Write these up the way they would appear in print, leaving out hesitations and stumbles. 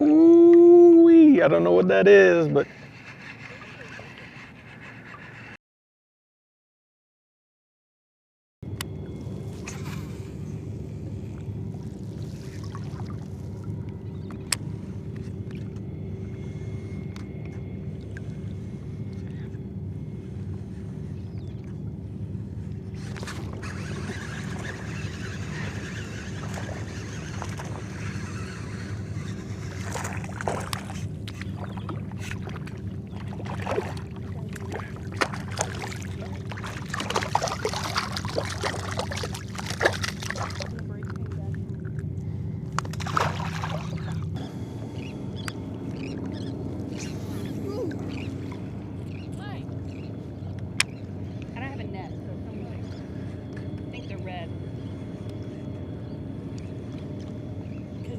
Ooh-wee. I don't know what that is, but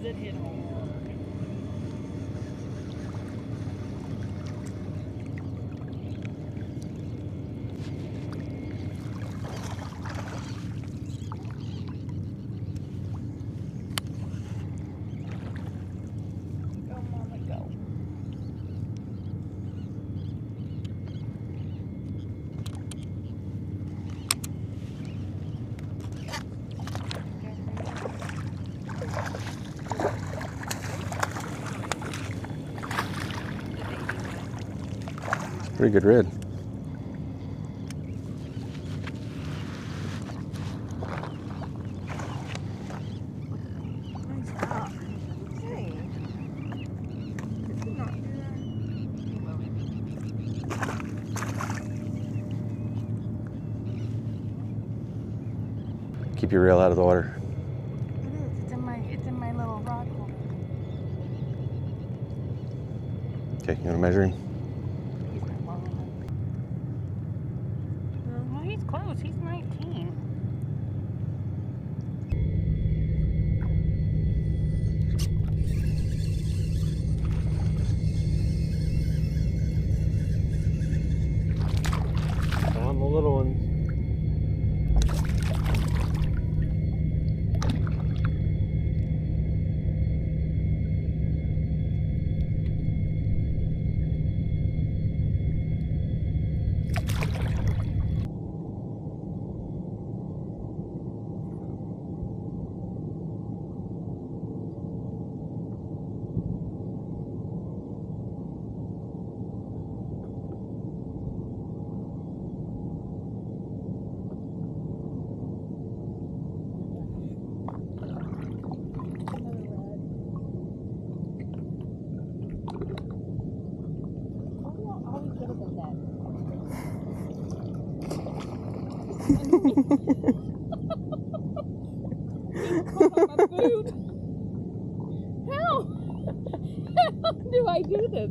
It hit hard. Go, Mama, go. pretty good red. Keep your reel out of the water. It is. It's in my little rod holder. Okay, you want to measure him? He's not long enough. Well, he's close. He's 19. Found the little ones. How do I do this?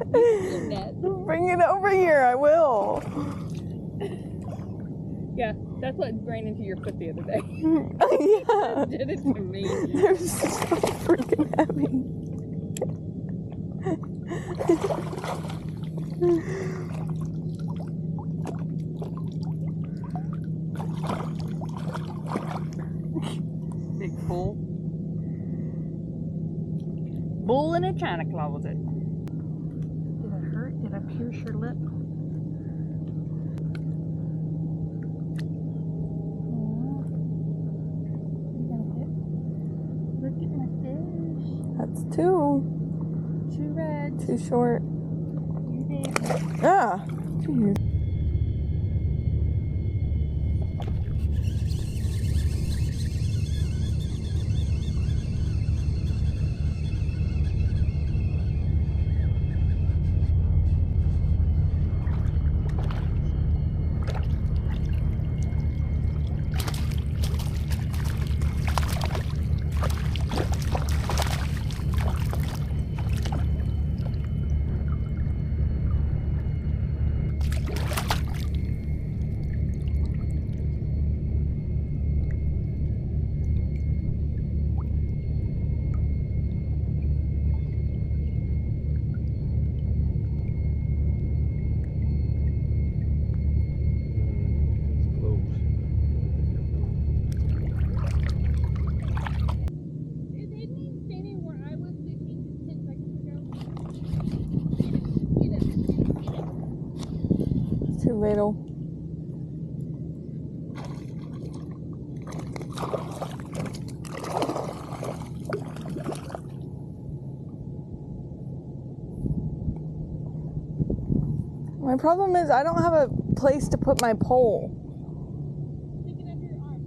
Bring it over here, I will. Yeah, that's what ran into your foot the other day. Yeah. Did it to me. They're so freaking heavy. Big bull. Bull in a china closet. Did it hurt? Did I pierce your lip? Look at my fish. That's two. Too red. Too short. You did. Ah. Dude. Too little. My problem is I don't have a place to put my pole. Stick it under your arm.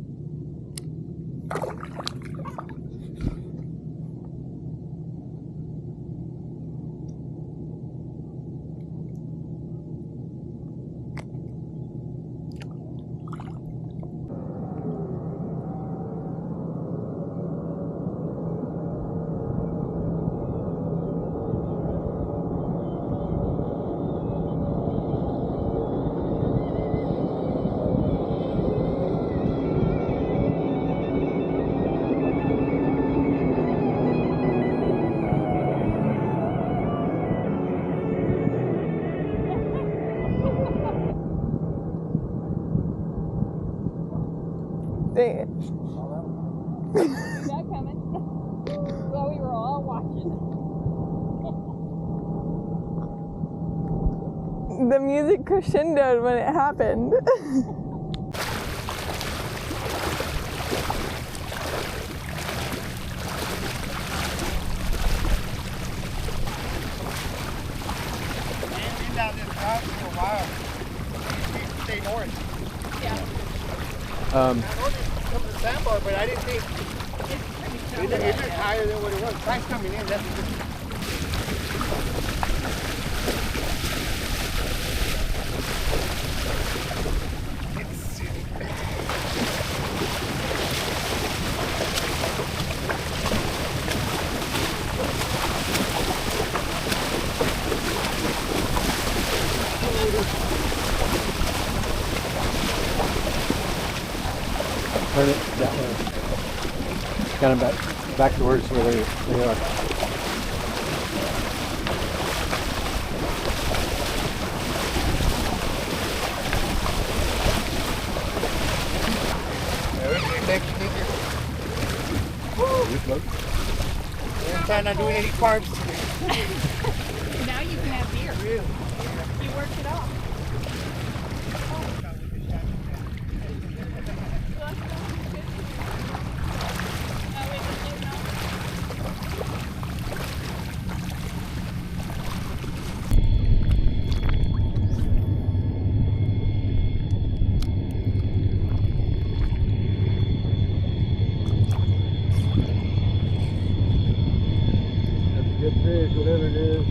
Dang it. Not coming. Well, we were all watching. The music crescendoed when it happened. Been down this route for a while. You stay north. Yeah. I noticed some of the sandbar, but I didn't think it was higher than what it was. Price coming in, that's good. Turn it that way. Kind of back towards where they are. Everything makes it easier. I'm trying not to do any carbs today. Now you can have beer. You worked it off. That's a good fish, whatever it is.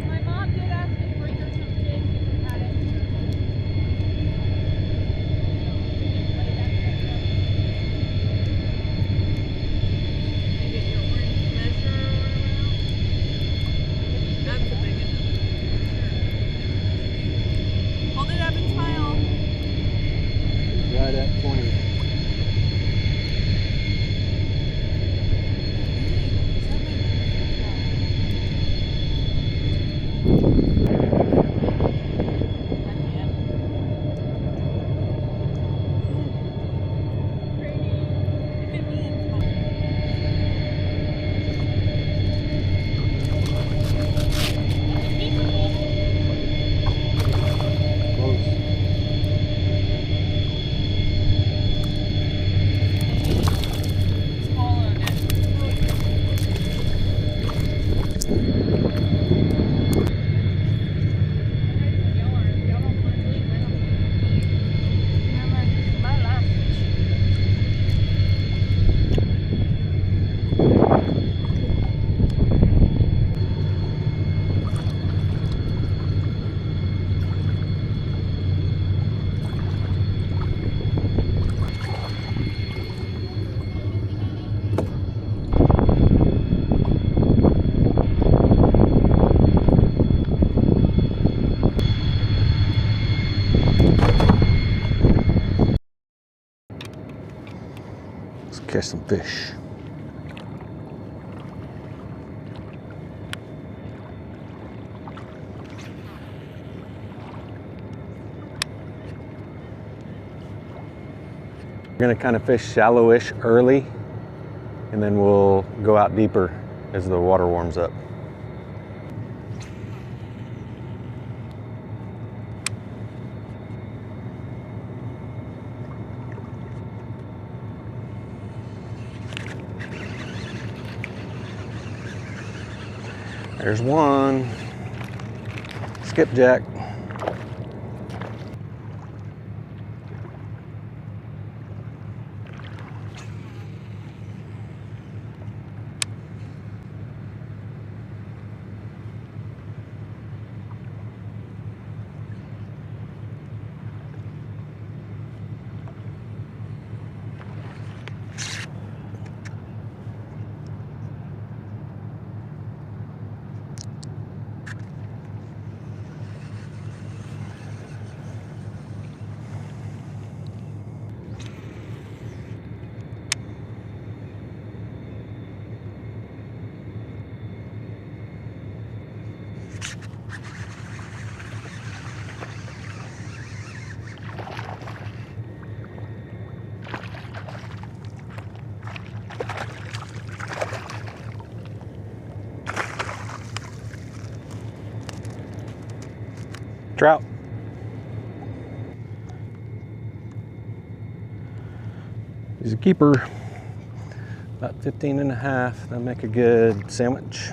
My mom did ask me to bring her some fish if we had it. That's a big enough. catch some fish. We're gonna kind of fish shallowish early, and then we'll go out deeper as the water warms up. There's one. Skipjack. Trout. He's a keeper. About 15 and a half. That'll make a good sandwich.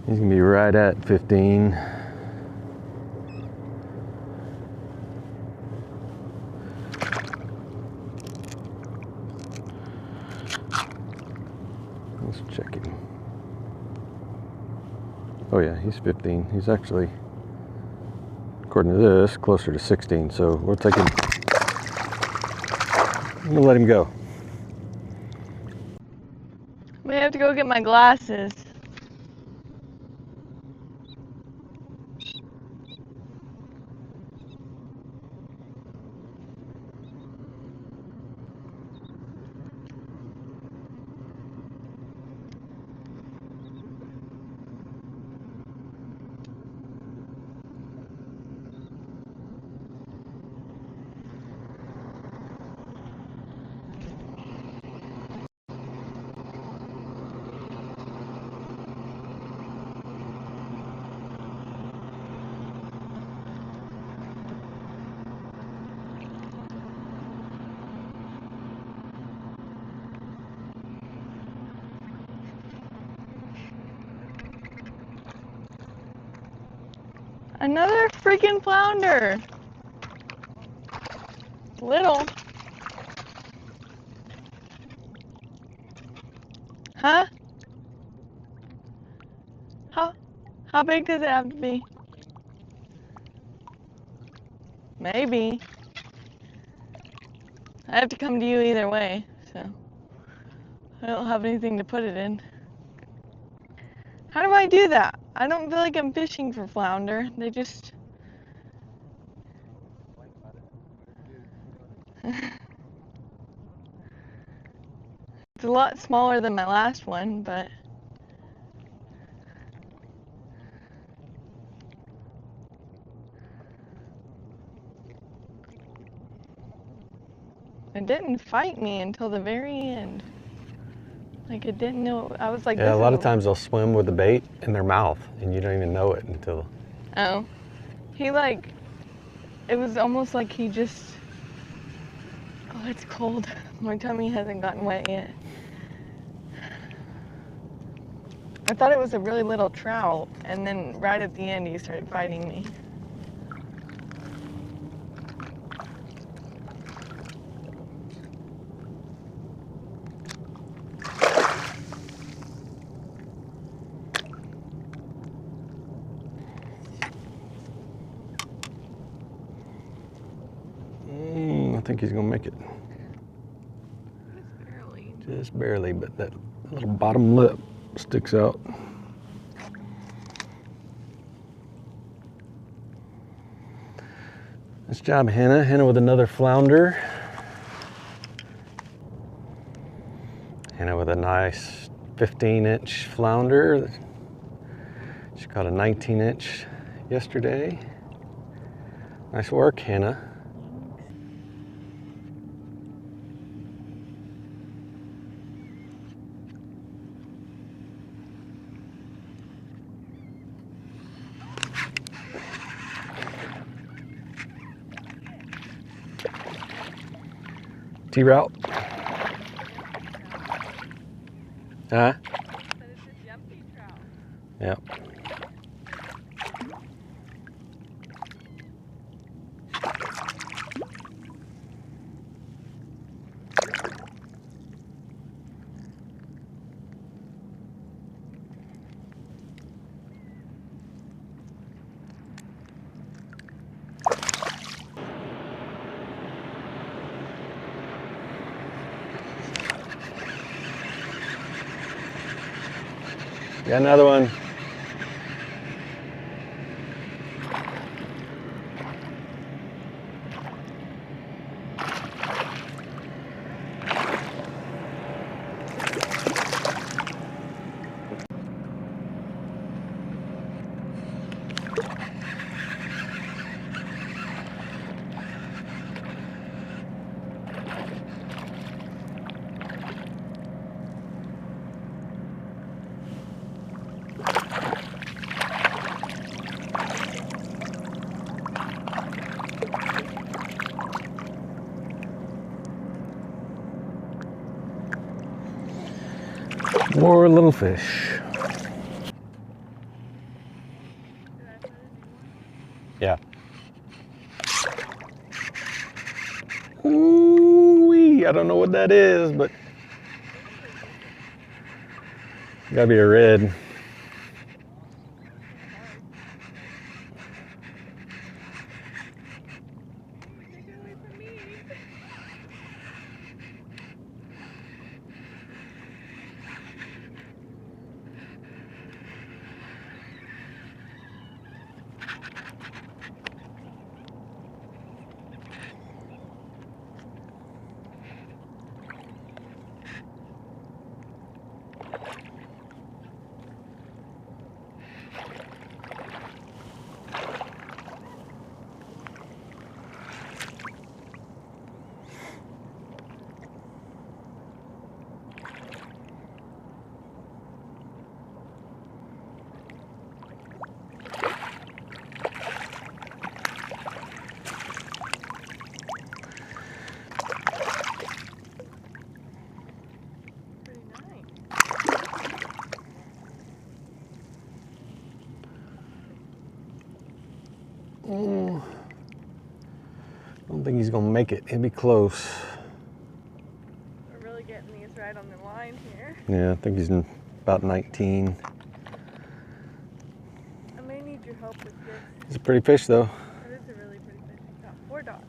He's gonna be right at 15. Let's check him. Oh yeah, he's 15. He's actually, according to this, closer to 16. So we'll take him. I'm gonna let him go. We have to go get my glasses. Another freaking flounder. Little. Huh? How big does it have to be? Maybe. I have to come to you either way, so I don't have anything to put it in. How do I do that? I don't feel like I'm fishing for flounder. They just... It's a lot smaller than my last one, but... It didn't fight me until the very end. Like, it didn't know. I was like, Yeah, a lot of times they'll swim with the bait in their mouth and you don't even know it until... Oh. He like, it was almost like he just... Oh, it's cold. My tummy hasn't gotten wet yet. I thought it was a really little trout, and then right at the end he started fighting me. think he's gonna make it. Barely. Just barely, but that little bottom lip sticks out. Nice job, Hannah. Hannah with another flounder. Hannah with a nice 15-inch flounder. She caught a 19-inch yesterday. Nice work, Hannah. T-route. Huh? Yep. Got another one. More little fish. Yeah. Ooh-wee, I don't know what that is, but gotta be a red. I don't think he's gonna make it. He'll be close. We're really getting these right on the line here. Yeah, I think he's in about 19. I may need your help with this. He's a pretty fish though. It is a really pretty fish. He's got 4 dots.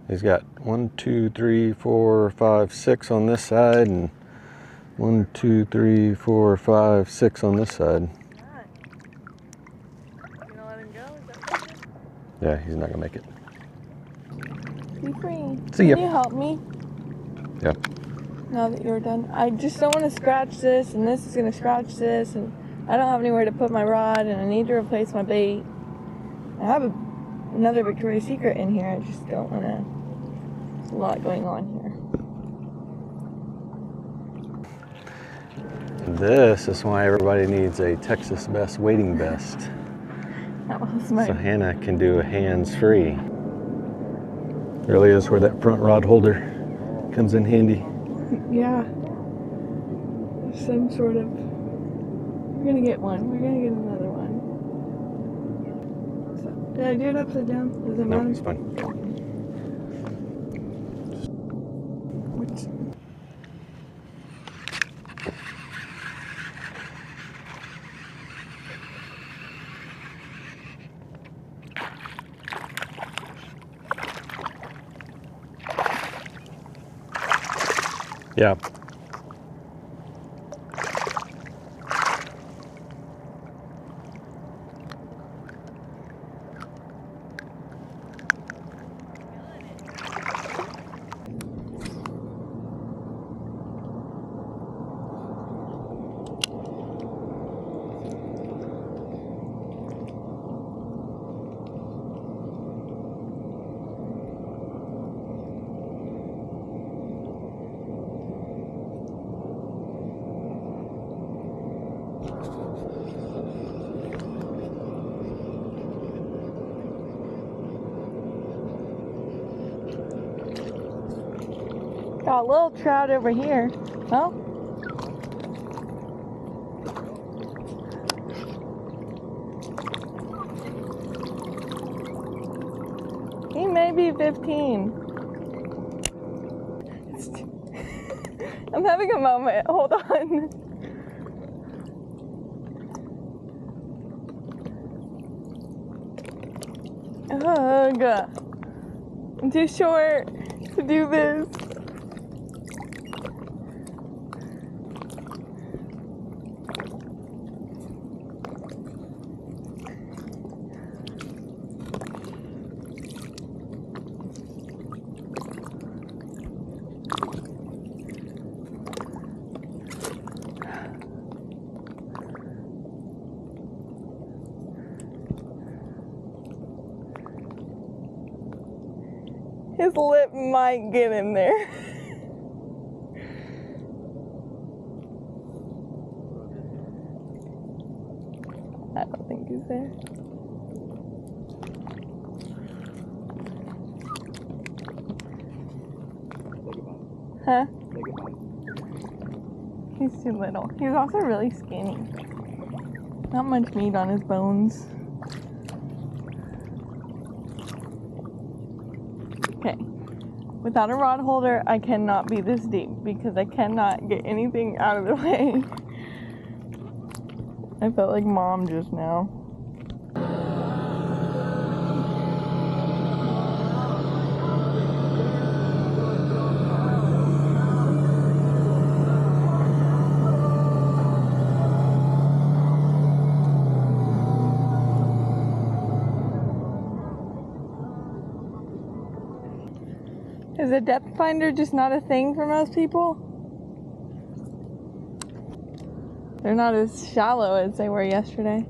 He's got 1, 2, 3, 4, 5, 6 on this side, and 1, 2, 3, 4, 5, 6 on this side. Nice. You gonna let him go? Is that what it is? Yeah, he's not gonna make it. Be free. See ya. Can you help me? Yeah. Now that you're done. I just don't want to scratch this, and this is going to scratch this, and I don't have anywhere to put my rod, and I need to replace my bait. I have another Victoria's Secret in here. I just don't want to. There's a lot going on here. This is why everybody needs a Texas Best wading vest. That was my. So Hannah can do a hands-free. Really is where that front rod holder comes in handy. Yeah. There's some sort of. We're gonna get one. We're gonna get another one. So, did I do it upside down? Does it No, matter? it's fine. Which- Yeah. Got a little trout over here. Oh. He may be 15. I'm having a moment. Hold on. Ugh. I'm too short to do this. His lip might get in there. I don't think he's there. Huh? He's too little. He's also really skinny. Not much meat on his bones. Okay. Without a rod holder, I cannot be this deep because I cannot get anything out of the way. I felt like mom just now. Is a depth finder just not a thing for most people? They're not as shallow as they were yesterday.